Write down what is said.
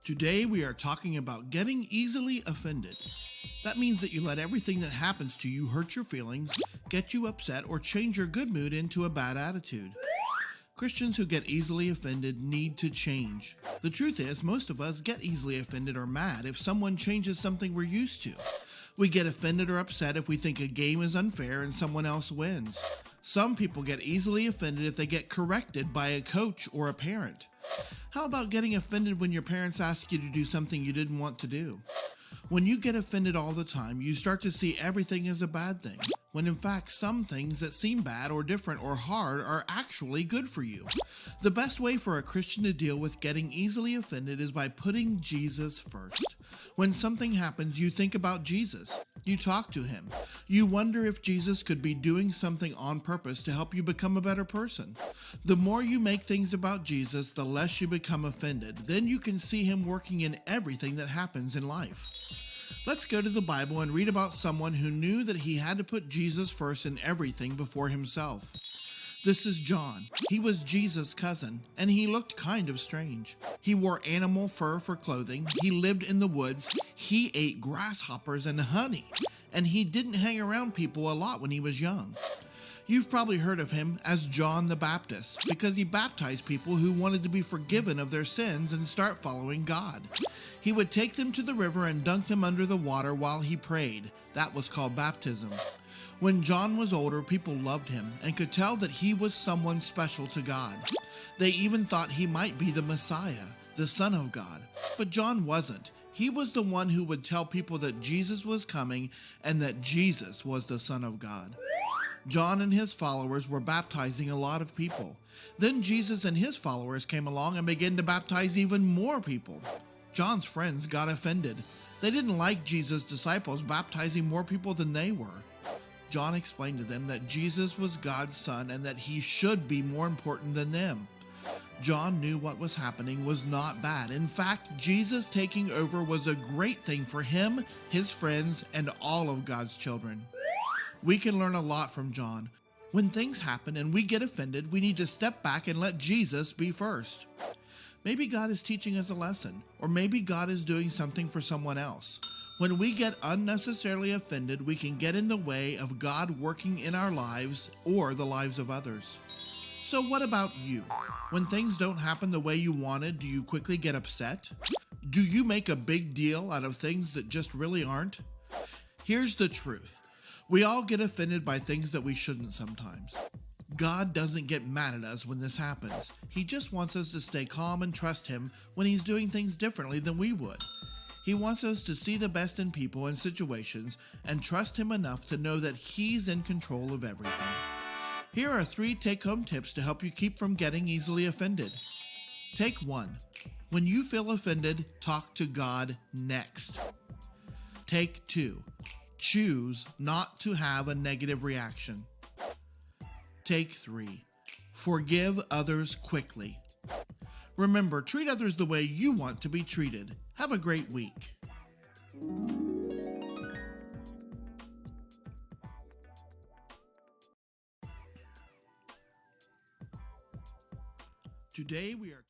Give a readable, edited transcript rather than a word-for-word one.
Today we are talking about getting easily offended. That means that you let everything that happens to you hurt your feelings, get you upset, or change your good mood into a bad attitude. Christians who get easily offended need to change. The truth is, most of us get easily offended or mad if someone changes something we're used to. We get offended or upset if we think a game is unfair and someone else wins. Some people get easily offended if they get corrected by a coach or a parent. How about getting offended when your parents ask you to do something you didn't want to do? When you get offended all the time, you start to see everything as a bad thing, when in fact some things that seem bad or different or hard are actually good for you. The best way for a Christian to deal with getting easily offended is by putting Jesus first. When something happens, you think about Jesus. You talk to him. You wonder if Jesus could be doing something on purpose to help you become a better person. The more you make things about Jesus, the less you become offended. Then you can see him working in everything that happens in life. Let's go to the Bible and read about someone who knew that he had to put Jesus first in everything before himself. This is John. He was Jesus' cousin, and he looked kind of strange. He wore animal fur for clothing, he lived in the woods, he ate grasshoppers and honey, and he didn't hang around people a lot when he was young. You've probably heard of him as John the Baptist because he baptized people who wanted to be forgiven of their sins and start following God. He would take them to the river and dunk them under the water while he prayed. That was called baptism. When John was older, people loved him and could tell that he was someone special to God. They even thought he might be the Messiah, the Son of God. But John wasn't. He was the one who would tell people that Jesus was coming and that Jesus was the Son of God. John and his followers were baptizing a lot of people. Then Jesus and his followers came along and began to baptize even more people. John's friends got offended. They didn't like Jesus' disciples baptizing more people than they were. John explained to them that Jesus was God's son and that he should be more important than them. John knew what was happening was not bad. In fact, Jesus taking over was a great thing for him, his friends, and all of God's children. We can learn a lot from John. When things happen and we get offended, we need to step back and let Jesus be first. Maybe God is teaching us a lesson, or maybe God is doing something for someone else. When we get unnecessarily offended, we can get in the way of God working in our lives or the lives of others. So what about you? When things don't happen the way you wanted, do you quickly get upset? Do you make a big deal out of things that just really aren't? Here's the truth. We all get offended by things that we shouldn't sometimes. God doesn't get mad at us when this happens. He just wants us to stay calm and trust him when he's doing things differently than we would. He wants us to see the best in people and situations and trust him enough to know that he's in control of everything. Here are 3 take-home tips to help you keep from getting easily offended. Take 1. When you feel offended, talk to God next. Take 2. Choose not to have a negative reaction. Take 3. Forgive others quickly. Remember, treat others the way you want to be treated. Have a great week. Today we are